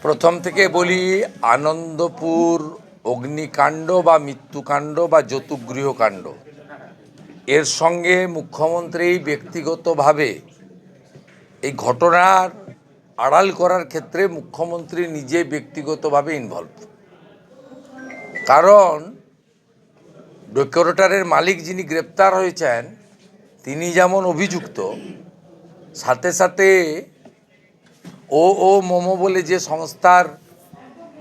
প্রথম থেকে বলি, আনন্দপুর অগ্নিকাণ্ড বা মৃত্যুকাণ্ড বা যৌতুকগৃহকাণ্ড এর সঙ্গে মুখ্যমন্ত্রী ব্যক্তিগতভাবে এই ঘটনার আড়াল করার ক্ষেত্রে মুখ্যমন্ত্রী নিজে ব্যক্তিগতভাবে ইনভলভ। কারণ ডেকোরেটরের মালিক যিনি গ্রেপ্তার হয়েছেন তিনি যেমন অভিযুক্ত, সাথে সাথে ও মোমো বলে যে সংস্থার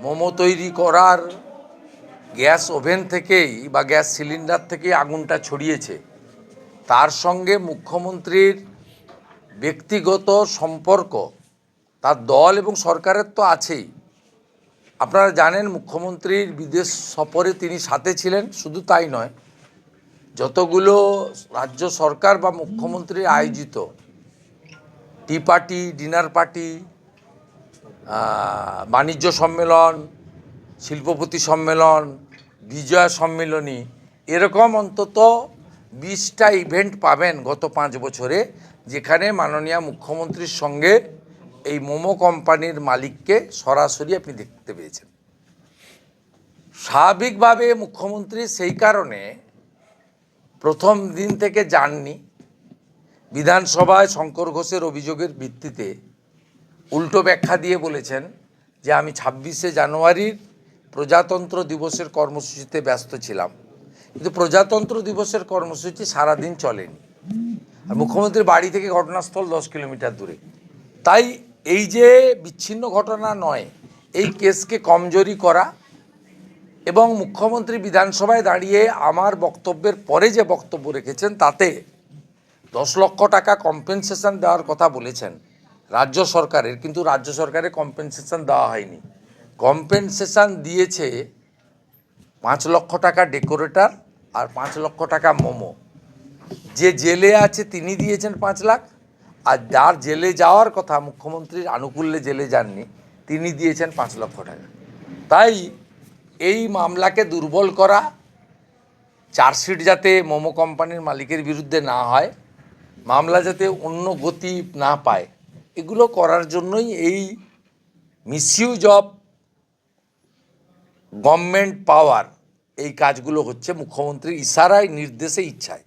মোমো তৈরি করার গ্যাস ওভেন থেকেই বা গ্যাস সিলিন্ডার থেকে আগুনটা ছড়িয়েছে, তার সঙ্গে মুখ্যমন্ত্রীর ব্যক্তিগত সম্পর্ক তার দল এবং সরকারের তো আছেই। আপনারা জানেন মুখ্যমন্ত্রীর বিদেশ সফরে তিনি সাথে ছিলেন। শুধু তাই নয়, যতগুলো রাজ্য সরকার বা মুখ্যমন্ত্রীর আয়োজিত টি পার্টি, ডিনার পার্টি, বাণিজ্য সম্মেলন, শিল্পপতি সম্মেলন, বিজয়া সম্মেলনী, এরকম অন্তত 20টা ইভেন্ট পাবেন গত 5 বছরে, যেখানে মাননীয় মুখ্যমন্ত্রীর সঙ্গে এই মোমো কোম্পানির মালিককে সরাসরি আপনি দেখতে পেয়েছেন। স্বাভাবিকভাবে মুখ্যমন্ত্রী সেই কারণে প্রথম দিন থেকে যাননি। বিধানসভায় শঙ্কর ঘোষের অভিযোগের ভিত্তিতে উল্টো ব্যাখ্যা দিয়ে বলেছেন যে আমি 26শে জানুয়ারির প্রজাতন্ত্র দিবসের কর্মসূচিতে ব্যস্ত ছিলাম, কিন্তু প্রজাতন্ত্র দিবসের কর্মসূচি সারাদিন চলেনি, আর মুখ্যমন্ত্রীর বাড়ি থেকে ঘটনাস্থল 10 কিলোমিটার দূরে। তাই এই যে বিচ্ছিন্ন ঘটনা নয়, এই কেসকে কমজোরি করা এবং মুখ্যমন্ত্রী বিধানসভায় দাঁড়িয়ে আমার বক্তব্যের পরে যে বক্তব্য রেখেছেন তাতে 10 লক্ষ টাকা কম্পেনসেশন দেওয়ার কথা বলেছেন রাজ্য সরকারের, কিন্তু রাজ্য সরকারের কম্পেনসেশন দেওয়া হয়নি। কম্পেনসেশন দিয়েছে 5 লক্ষ টাকা ডেকোরেটর আর 5 লক্ষ টাকা মোমো। যে জেলে আছে তিনি দিয়েছেন 5 লাখ, আর যার জেলে যাওয়ার কথা, মুখ্যমন্ত্রীর আনুকূল্যে জেলে যাননি, তিনি দিয়েছেন 5 লক্ষ টাকা। তাই এই মামলাকে দুর্বল করা, চার্জশিট যাতে মোমো কোম্পানির মালিকের বিরুদ্ধে না হয়, মামলা যাতে অন্য গতি না পায়, এগুলো করার জন্যই এই মিসইউজ অফ গভর্নমেন্ট পাওয়ার এই কাজগুলো হচ্ছে মুখ্যমন্ত্রীর ইশারায়, নির্দেশে, ইচ্ছায়।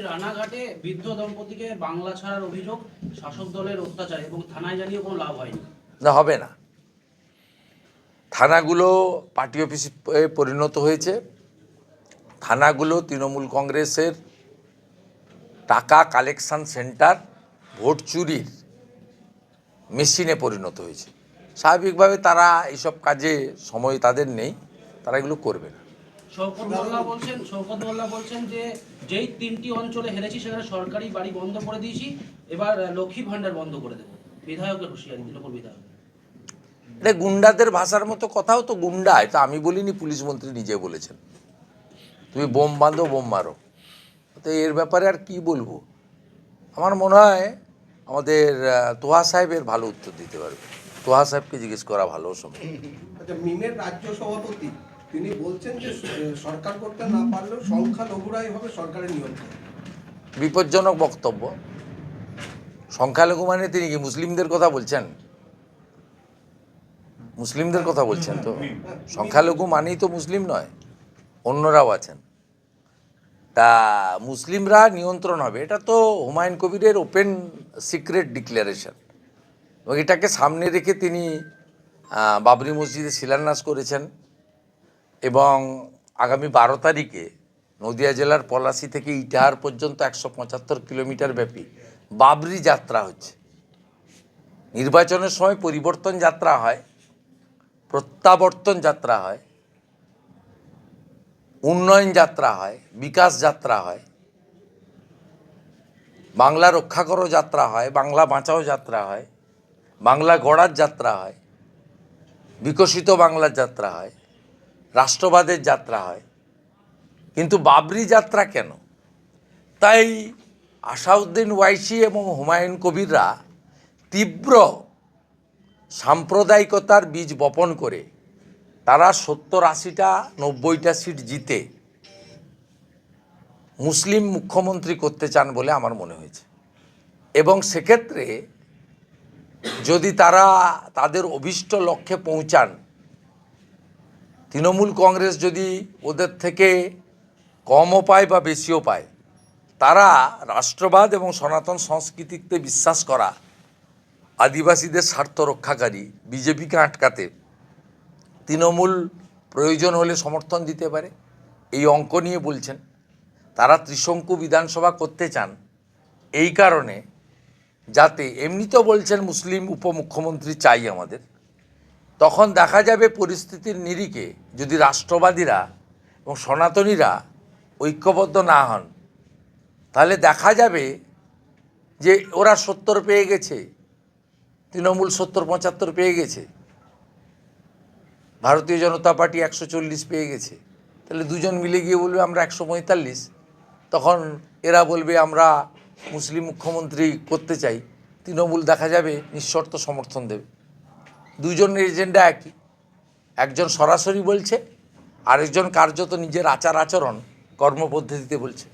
রানাঘাটে বৃদ্ধ দম্পতিকে বাংলা ছাড়ার অভিযোগ, শাসক দলের অত্যাচার, এবং থানায় জানিয়ে কোনো লাভ হয়নি। না, হবে না। থানাগুলো পার্টি অফিসে পরিণত হয়েছে। থানাগুলো তৃণমূল কংগ্রেসের টাকা কালেকশন সেন্টার, ভোট চুরির মেশিনে পরিণত হয়েছে। স্বাভাবিকভাবে তারা এইসব কাজে সময় তাদের নেই, তারা এগুলো করবে না। শওকত মোল্লা বলছেন যে যেই 3টি অঞ্চলে হেরেছি সেখানে সরকারি বাড়ি বন্ধ করে দিয়েছি, এবার লক্ষ্মী ভান্ডার বন্ধ করে দেবো। বিধায়কের হুঁশিয়ারি দিল বিধায়ক। এটা গুন্ডাদের ভাষার মতো কথাও তো। গুন্ডা এটা আমি বলিনি, পুলিশ মন্ত্রী নিজে বলেছেন। তুমি বোম বাঁধো, বোম মারো। তো এর ব্যাপারে আর কি বলবো? আমার মনে হয় আমাদের তোহা সাহেবের ভালো উত্তর দিতে পারবে। তোহা সাহেবকে জিজ্ঞেস করা ভালো সময়। আচ্ছা, মিমের রাজ্য সভাপতি তিনি বলছেন যে সরকার করতে না পারলেও সংখ্যালঘুরাই হবে সরকারের নিয়ন্ত্রণ। বিপজ্জনক বক্তব্য। সংখ্যালঘু মানে তিনি কি মুসলিমদের কথা বলছেন? মুসলিমদের কথা বলছেন তো? সংখ্যালঘু মানেই তো মুসলিম নয়, অন্যরাও আছেন। তা মুসলিমরা নিয়ন্ত্রণ হবে, এটা তো হুমায়ুন কবিরের ওপেন সিক্রেট ডিক্লারেশন, এবং এটাকে সামনে রেখে তিনি বাবরি মসজিদে শিলান্যাস করেছেন। এবং আগামী 12 তারিখে নদিয়া জেলার পলাশী থেকে ইটাহার পর্যন্ত 175 কিলোমিটার ব্যাপী বাবরি যাত্রা হচ্ছে। নির্বাচনের সময় পরিবর্তন যাত্রা হয়, প্রত্যাবর্তন যাত্রা হয়, উন্নয়ন যাত্রা হয়, বিকাশ যাত্রা হয়, বাংলা রক্ষা করো যাত্রা হয়, বাংলা বাঁচাও যাত্রা হয়, বাংলা গড়ার যাত্রা হয়, বিকশিত বাংলার যাত্রা হয়, রাষ্ট্রবাদের যাত্রা হয়। কিন্তু বাবরি যাত্রা কেন? তাই আসাউদ্দিন ওয়াইসি এবং হুমায়ুন কবিররা তীব্র সাম্প্রদায়িকতার বীজ বপন করে তারা 70-80টা 90টা সিট জিতে মুসলিম মুখ্যমন্ত্রী করতে চান বলে আমার মনে হয়েছে। এবং সেক্ষেত্রে যদি তারা তাদের অভীষ্ট লক্ষ্যে পৌঁছান, তৃণমূল কংগ্রেস যদি ওদের থেকে কমও পায় বা বেশিও পায়, তারা রাষ্ট্রবাদ এবং সনাতন সংস্কৃতিতে বিশ্বাস করা আদিবাসীদের স্বার্থ রক্ষাকারী বিজেপিকে আটকাতে তৃণমূল প্রয়োজন হলে সমর্থন দিতে পারে। এই অঙ্ক নিয়ে বলছেন। তারা ত্রিশঙ্কু বিধানসভা করতে চান এই কারণে, যাতে এমনিতেও বলছেন মুসলিম উপমুখ্যমন্ত্রী চাই আমাদের, তখন দেখা যাবে পরিস্থিতির নিরিখে যদি রাষ্ট্রবাদীরা এবং সনাতনীরা ঐক্যবদ্ধ না হন, তাহলে দেখা যাবে যে ওরা 70 পেয়ে গেছে, তৃণমূল 70-75 পেয়ে গেছে, ভারতীয় জনতা পার্টি 140 পেয়ে গেছে, তাহলে দুজন মিলে গিয়ে বলবে আমরা 145, তখন এরা বলবে আমরা মুসলিম মুখ্যমন্ত্রী করতে চাই, তৃণমূল দেখা যাবে নিঃশর্ত সমর্থন দেবে। দুজনের এজেন্ডা একই, একজন সরাসরি বলছে, আরেকজন কার্যত নিজের আচার আচরণ কর্মপদ্ধতিতে বলছে।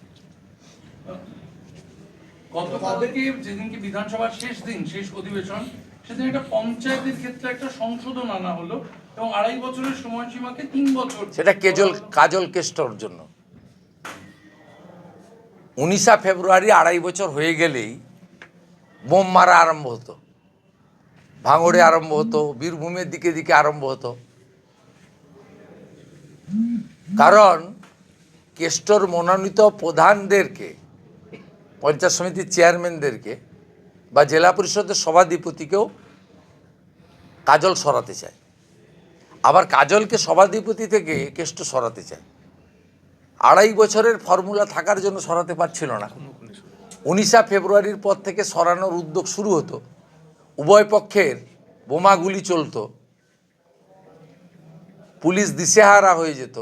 গতকালকে যেদিনকে বিধানসভার শেষ দিন, শেষ অধিবেশন, সেদিন একটা পঞ্চায়েতের ক্ষেত্রে একটা সংশোধন আনা হলো এবং 2.5 বছরের সময়সীমাকে 3 বছর। সেটা কাজল কেষ্টর জন্য। 19 ফেব্রুয়ারি 2.5 বছর হয়ে গেলেই বোম মারা আরম্ভ হতো, ভাঙড়ে আরম্ভ হতো, বীরভূমের দিকে দিকে আরম্ভ হতো। কারণ কেষ্টর মনোনীত প্রধানদেরকে, পঞ্চায়েত সমিতির চেয়ারম্যানদেরকে বা জেলা পরিষদের সভাধিপতিকেও কাজল সরাতে চায়, আবার কাজলকে সভাধিপতি থেকে কেষ্ট সরাতে চায়। 2.5 বছরের ফর্মুলা থাকার জন্য সরাতে পারছিল না। 19 ফেব্রুয়ারির পর থেকে সরানোর উদ্যোগ শুরু হতো, উভয় পক্ষের বোমাগুলি চলতো, পুলিশ দিশেহারা হয়ে যেত,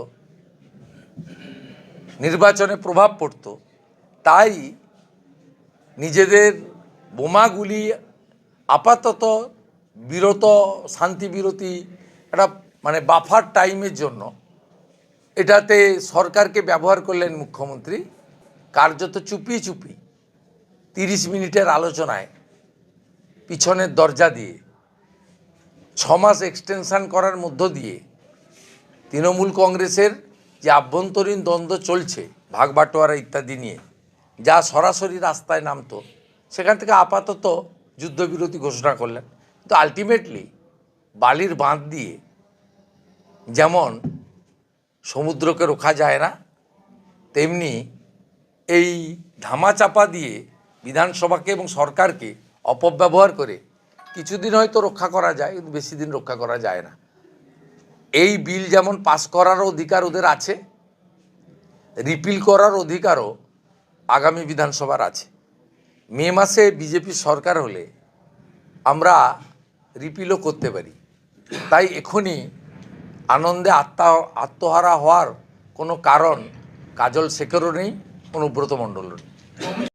নির্বাচনে প্রভাব পড়তো। তাই নিজেদের বোমাগুলি আপাতত বিরত, শান্তি বিরতি, একটা মানে বাফার টাইমের জন্য এটাতে সরকারকে ব্যবহার করলেন মুখ্যমন্ত্রী। কার্যত চুপি চুপি 30 মিনিটের আলোচনায় পিছনের দরজা দিয়ে 6 মাস এক্সটেনশন করার মধ্য দিয়ে তৃণমূল কংগ্রেসের যে আভ্যন্তরীণ দ্বন্দ্ব চলছে ভাগবাটোয়ারা ইত্যাদি নিয়ে, যা সরাসরি রাস্তায় নামতো, সেখান থেকে আপাতত যুদ্ধবিরতি ঘোষণা করলেন। কিন্তু আলটিমেটলি বালির বাঁধ দিয়ে যেমন সমুদ্রকে রোখা যায় না, তেমনি এই ধামাচাপা দিয়ে বিধানসভাকে এবং সরকারকে অপব্যবহার করে কিছুদিন হয়তো রক্ষা করা যায়, কিন্তু বেশি দিন রক্ষা করা যায় না। এই বিল যেমন পাস করার অধিকার ওদের আছে, রিপিল করার অধিকারও আগামী বিধানসভার আছে। মে মাসে বিজেপি সরকার হলে আমরা রিপিলও করতে পারি। তাই এখনই আনন্দে আত্মহারা হওয়ার কোনো কারণ কাজল শেখরও নেই, অনুব্রত মণ্ডলও নেই।